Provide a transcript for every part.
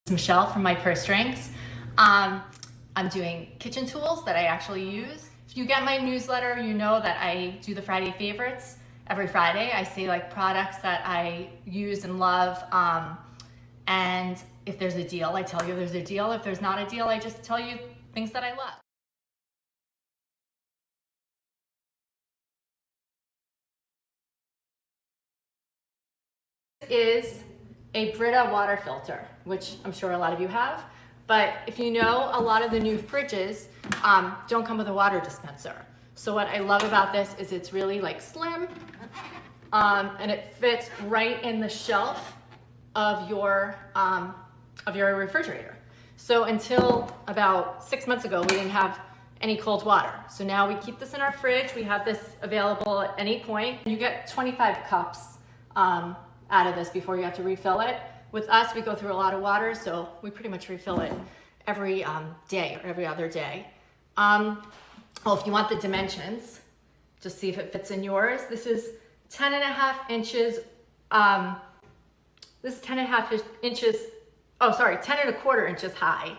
Michelle from My Purse Strings. I'm doing kitchen tools that I actually use. If you get my newsletter, you know that I do the Friday favorites. Every Friday I say like products that I use and love, and if there's a deal, I tell you there's a deal. If there's not a deal, I just tell you things that I love. This is a Brita water filter, which I'm sure a lot of you have. But if you know, a lot of the new fridges don't come with a water dispenser. So what I love about this is it's really like slim, and it fits right in the shelf of your refrigerator. So until about 6 months ago, we didn't have any cold water. So now we keep this in our fridge. We have this available at any point. You get 25 cups out of this before you have to refill it. With us, we go through a lot of water, so we pretty much refill it every day or every other day. Well, if you want the dimensions, just see if it fits in yours. This is 10.5 inches. This is 10.5 inches. Oh, sorry, 10.25 inches high.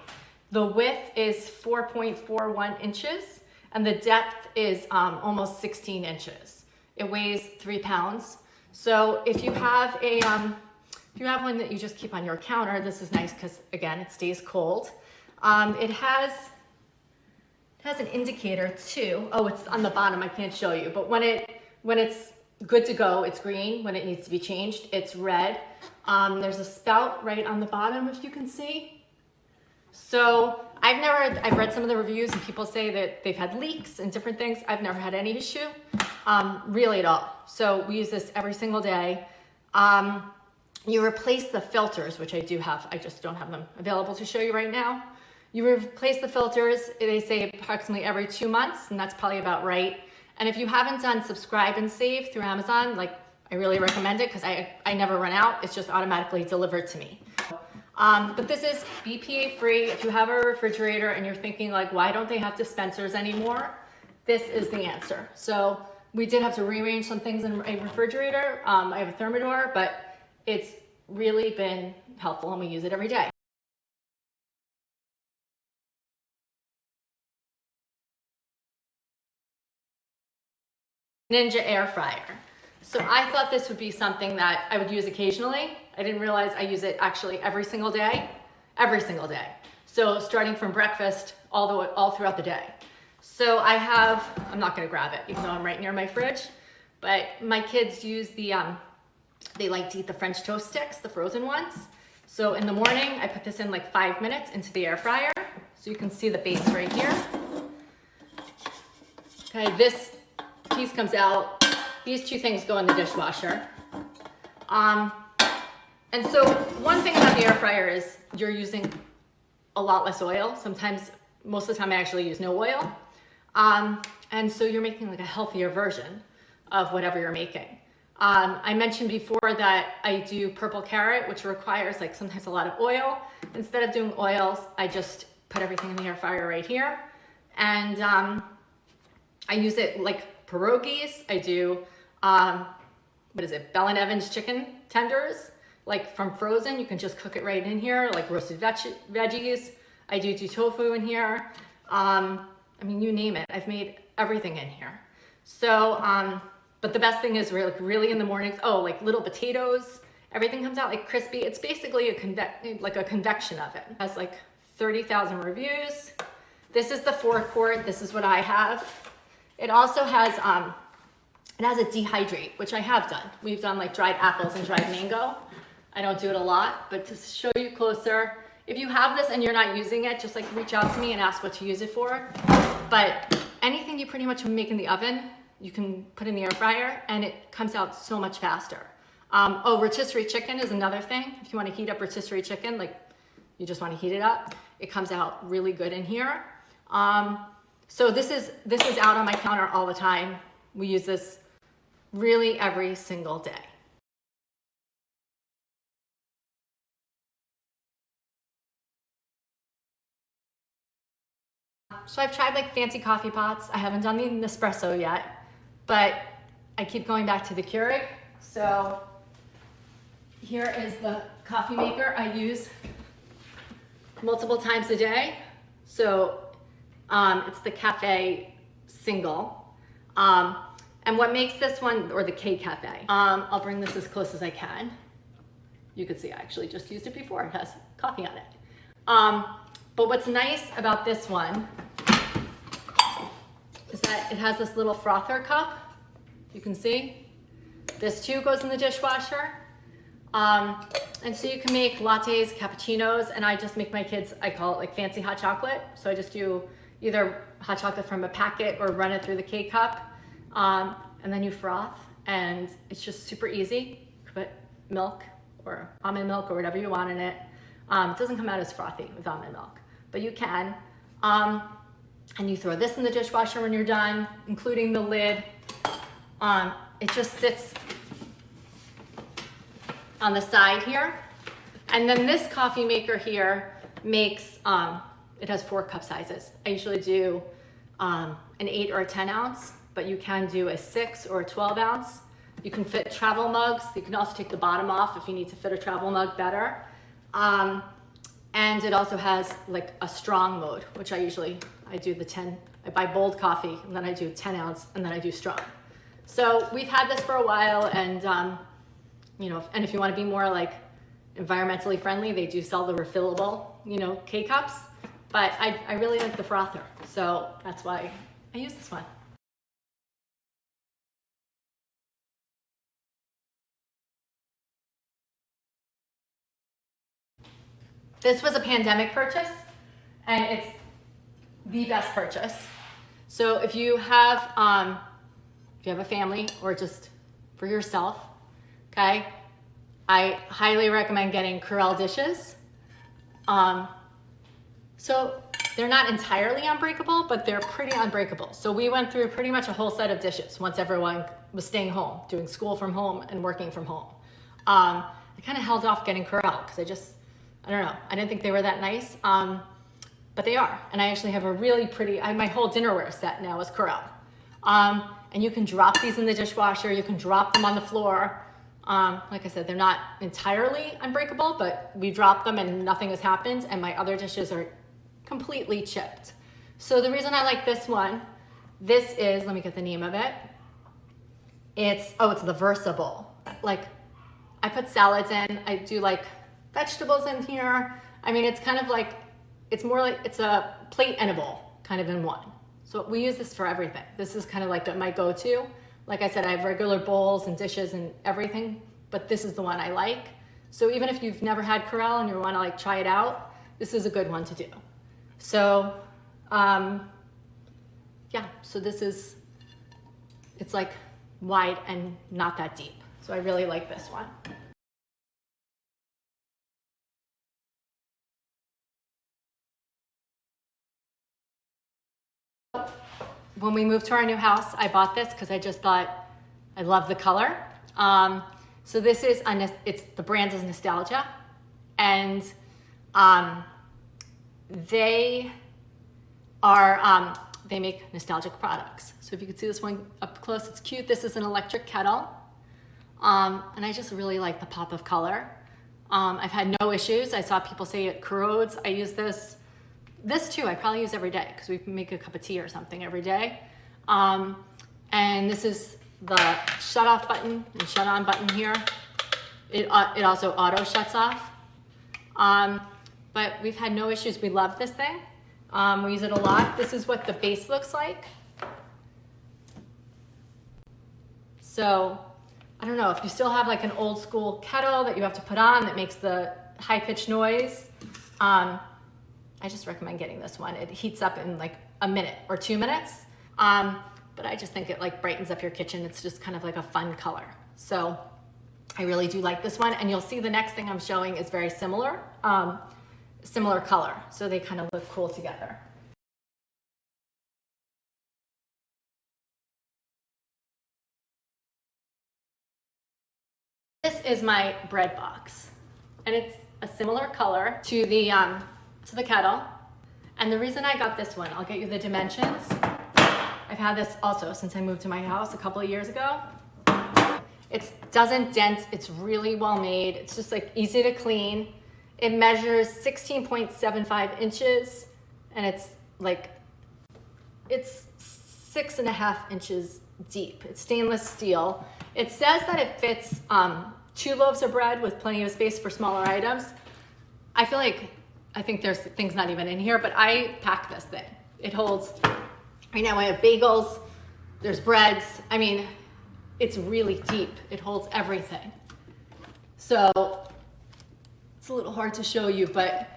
The width is 4.41 inches, and the depth is almost 16 inches. It weighs 3 pounds. So if you have a if you have one that you just keep on your counter, this is nice because again, it stays cold. It has an indicator too. Oh, it's on the bottom. I can't show you, but when it's good to go, it's green. When it needs to be changed, it's red. There's a spout right on the bottom, if you can see. So I've read some of the reviews and people say that they've had leaks and different things. I've never had any issue, really at all. So we use this every single day. You replace the filters, which I do have. I just don't have them available to show you right now. You replace the filters, they say approximately every 2 months, and that's probably about right. And if you haven't done subscribe and save through Amazon, like I really recommend it because I never run out. It's just automatically delivered to me. But this is BPA free. If you have a refrigerator and you're thinking like, why don't they have dispensers anymore? This is the answer. So we did have to rearrange some things in a refrigerator. I have a thermidor, but it's really been helpful and we use it every day. Ninja air fryer. So I thought this would be something that I would use occasionally. I didn't realize I use it actually every single day. So starting from breakfast all throughout the day. So I'm not gonna grab it even though I'm right near my fridge, but my kids use they like to eat the French toast sticks, the frozen ones. So in the morning, I put this in like 5 minutes into the air fryer. So you can see the base right here. Okay, this piece comes out. These two things go in the dishwasher. And so one thing about the air fryer is you're using a lot less oil. Sometimes, most of the time I actually use no oil. And so you're making like a healthier version of whatever you're making. I mentioned before that I do purple carrot, which requires like sometimes a lot of oil. Instead of doing oils, I just put everything in the air fryer right here. And I use it like pierogies. I do, Bell & Evans chicken tenders, like from frozen. You can just cook it right in here, like roasted veggies. I do tofu in here. I mean, you name it. I've made everything in here. So, but the best thing is really in the mornings, like little potatoes, everything comes out like crispy. It's basically a convection oven. It has like 30,000 reviews. This is the 4-quart. This is what I have. It also has, it has a dehydrate, which I have done. We've done like dried apples and dried mango. I don't do it a lot, but to show you closer, if you have this and you're not using it, just like reach out to me and ask what to use it for. But anything you pretty much make in the oven, you can put in the air fryer and it comes out so much faster. Rotisserie chicken is another thing. If you want to heat up rotisserie chicken, like you just want to heat it up, it comes out really good in here. So this is out on my counter all the time. We use this really every single day. So I've tried like fancy coffee pots. I haven't done the Nespresso yet, but I keep going back to the Keurig. So here is the coffee maker I use multiple times a day. So it's the cafe single. And what makes this one, or the K Cafe, I'll bring this as close as I can. You can see I actually just used it before. It has coffee on it. But what's nice about this one is that it has this little frother cup. You can see. This too goes in the dishwasher. And so you can make lattes, cappuccinos, and I just make my kids, I call it like fancy hot chocolate. So I just do either hot chocolate from a packet or run it through the K-Cup. And then you froth, and it's just super easy. Put milk or almond milk or whatever you want in it. It doesn't come out as frothy with almond milk, but you can. And you throw this in the dishwasher when you're done, including the lid. It just sits on the side here. And then this coffee maker here makes, it has 4 cup sizes. I usually do an 8 or a 10 ounce, but you can do a 6 or a 12 ounce. You can fit travel mugs. You can also take the bottom off if you need to fit a travel mug better. And it also has like a strong mode, which I do the 10, I buy bold coffee, and then I do 10 ounce, and then I do strong. So we've had this for a while, and you know, and if you want to be more like environmentally friendly, they do sell the refillable, you know, K-Cups, but I really like the frother. So that's why I use this one. This was a pandemic purchase, and it's the best purchase. So if you have a family or just for yourself, okay, I highly recommend getting Kettle dishes. So they're not entirely unbreakable, but they're pretty unbreakable. So we went through pretty much a whole set of dishes once everyone was staying home, doing school from home and working from home. I kind of held off getting Kettle because I don't know, I didn't think they were that nice, but they are. And I actually have a really pretty, my whole dinnerware set now is Kettle. And you can drop these in the dishwasher, you can drop them on the floor. Like I said, they're not entirely unbreakable, but we dropped them and nothing has happened, and my other dishes are completely chipped. So the reason I like this one, this is, let me get the name of it. It's the Versable. Like, I put salads in, I do like vegetables in here. I mean, it's kind of like, it's more like, it's a plate and a bowl kind of in one. So we use this for everything. This is kind of like my go-to. Like I said, I have regular bowls and dishes and everything, but this is the one I like. So even if you've never had Kettle and you want to like try it out, this is a good one to do. So, yeah, so it's like wide and not that deep. So I really like this one. When we moved to our new house, I bought this because I just thought I love the color. So this is, the brand is Nostalgia, and they make nostalgic products. So if you could see this one up close, it's cute. This is an electric kettle, and I just really like the pop of color. I've had no issues. I saw people say it corrodes. I use this too, I probably use every day because we make a cup of tea or something every day. And this is the shut off button and shut on button here. It also auto shuts off. But we've had no issues. We love this thing. We use it a lot. This is what the base looks like. So I don't know if you still have like an old school kettle that you have to put on that makes the high pitched noise. I just recommend getting this one. It heats up in like a minute or 2 minutes. But I just think it like brightens up your kitchen. It's just kind of like a fun color. So I really do like this one. And you'll see the next thing I'm showing is very similar, similar color. So they kind of look cool together. This is my bread box, and it's a similar color to the kettle. And the reason I got this one, I'll get you the dimensions. I've had this also since I moved to my house a couple of years ago. It doesn't dent, it's really well made. It's just like easy to clean. It measures 16.75 inches, and it's 6.5 inches deep. It's stainless steel. It says that it fits 2 loaves of bread with plenty of space for smaller items. I think there's things not even in here, but I pack this thing. It holds, right now I have bagels, there's breads. I mean, it's really deep. It holds everything. So it's a little hard to show you, but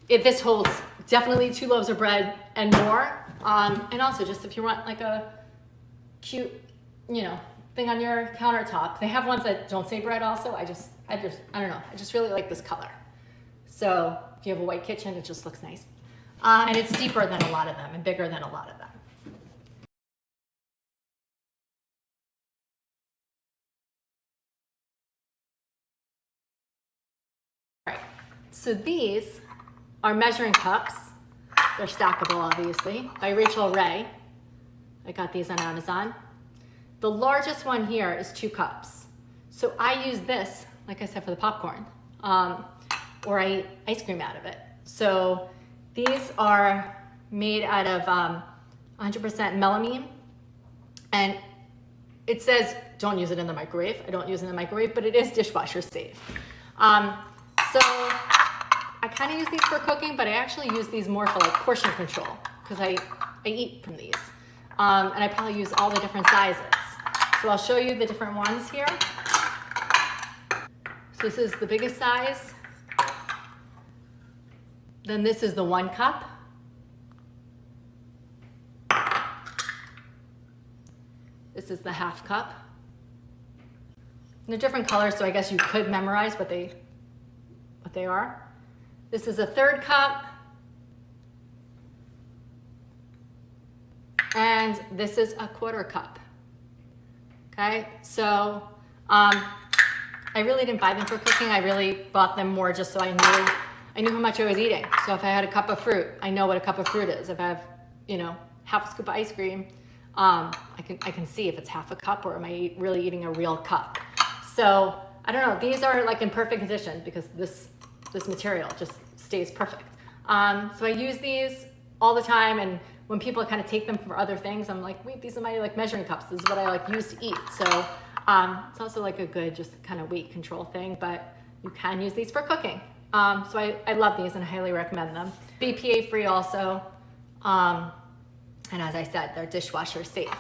this holds definitely 2 loaves of bread and more. And also just if you want like a cute, thing on your countertop. They have ones that don't say bread also. I don't know. I just really like this color. So if you have a white kitchen, it just looks nice. And it's deeper than a lot of them and bigger than a lot of them. All right, so these are measuring cups. They're stackable, obviously, by Rachel Ray. I got these on Amazon. The largest one here is 2 cups. So I use this, like I said, for the popcorn, or I eat ice cream out of it. So these are made out of 100% melamine, and it says don't use it in the microwave. I don't use it in the microwave, but it is dishwasher safe. So I kind of use these for cooking, but I actually use these more for like portion control because I eat from these. And I probably use all the different sizes. So I'll show you the different ones here. So this is the biggest size. Then this is the 1 cup. This is the 1/2 cup. And they're different colors, so I guess you could memorize what they are. This is a 1/3 cup. And this is a 1/4 cup. Okay, so I really didn't buy them for cooking. I really bought them more just so I knew how much I was eating. So if I had a cup of fruit, I know what a cup of fruit is. If I have, 1/2 scoop of ice cream, I can see if it's 1/2 cup or am I really eating a real cup. So I don't know. These are like in perfect condition because this material just stays perfect. So I use these all the time, and when people kind of take them for other things, I'm like, wait, these are my like measuring cups. This is what I use to eat. So it's also like a good just kind of weight control thing, but you can use these for cooking. So I love these and I highly recommend them. BPA free also. And as I said, they're dishwasher safe.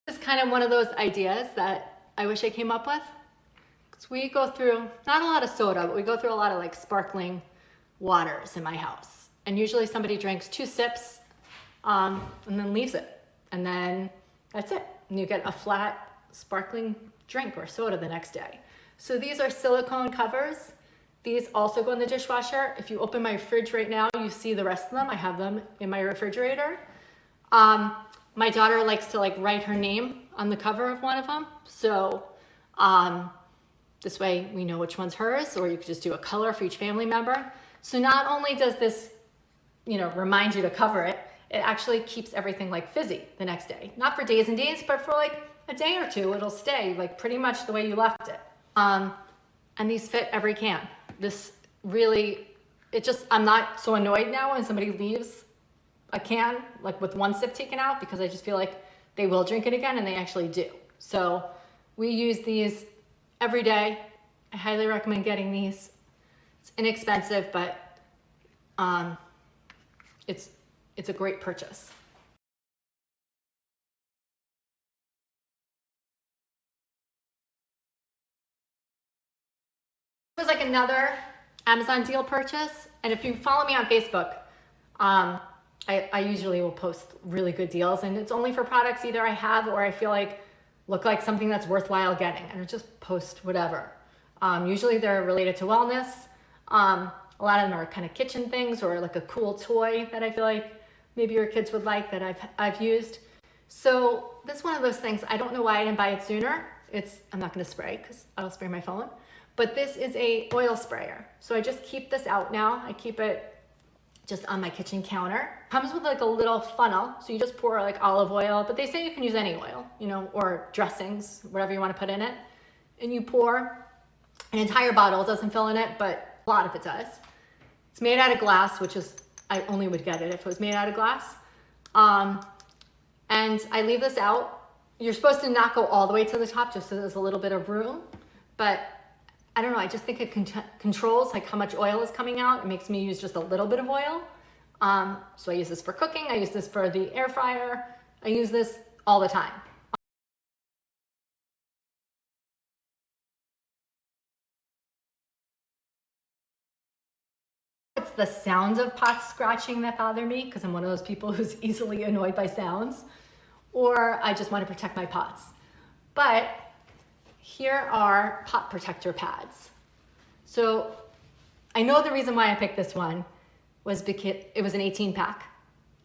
This is kind of one of those ideas that I wish I came up with. We go through, not a lot of soda, but we go through a lot of like sparkling waters in my house. And usually somebody drinks 2 sips and then leaves it. And then that's it. And you get a flat sparkling drink or soda the next day. So these are silicone covers. These also go in the dishwasher. If you open my fridge right now, you see the rest of them. I have them in my refrigerator. My daughter likes to like write her name on the cover of one of them. So this way we know which one's hers, or you could just do a color for each family member. So not only does this, remind you to cover it, it actually keeps everything like fizzy the next day. Not for days and days, but for like a day or two, it'll stay like pretty much the way you left it. And these fit every can. This really, I'm not so annoyed now when somebody leaves a can like with 1 sip taken out, because I just feel like they will drink it again, and they actually do. So we use these every day. I highly recommend getting these. It's inexpensive, but it's a great purchase. It was like another Amazon deal purchase, and if you follow me on Facebook, I usually will post really good deals, and it's only for products either I have or I feel like look like something that's worthwhile getting, and I just post whatever. Usually they're related to wellness. A lot of them are kind of kitchen things or like a cool toy that I feel like maybe your kids would like that I've used. So this is one of those things. I don't know why I didn't buy it sooner. I'm not going to spray because I'll spray my phone. But this is a oil sprayer. So I just keep this out now. I keep it just on my kitchen counter. Comes with like a little funnel, so you just pour like olive oil, but they say you can use any oil, you know, or dressings, whatever you want to put in it. And you pour an entire bottle. It doesn't fill in it, but a lot of it does. It's made out of glass, which is, I only would get it if it was made out of glass. And I leave this out. You're supposed to not go all the way to the top just so there's a little bit of room, but I don't know, I just think it controls like how much oil is coming out. It makes me use just a little bit of oil. So I use this for cooking. I use this for the air fryer. I use this all the time. It's the sounds of pots scratching that bother me because I'm one of those people who's easily annoyed by sounds, or I just want to protect my pots. But here are pot protector pads. So I know the reason why I picked this one was because it was an 18 pack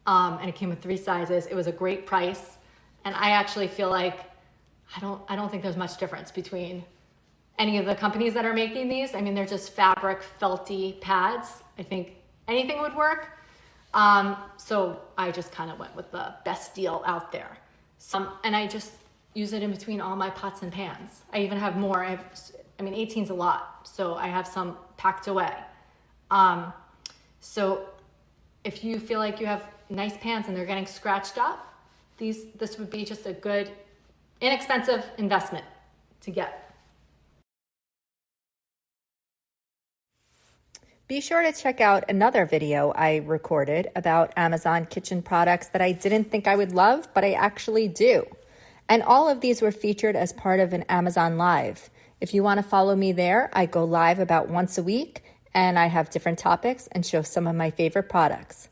and it came with 3 sizes. It was a great price. And I actually feel like, I don't think there's much difference between any of the companies that are making these. I mean, they're just fabric felty pads. I think anything would work. So I just kind of went with the best deal out there. And I just use it in between all my pots and pans. I even have more. I mean, 18's a lot, so I have some packed away. So if you feel like you have nice pans and they're getting scratched up, this would be just a good, inexpensive investment to get. Be sure to check out another video I recorded about Amazon kitchen products that I didn't think I would love, but I actually do. And all of these were featured as part of an Amazon Live. If you want to follow me there, I go live about once a week, and I have different topics and show some of my favorite products.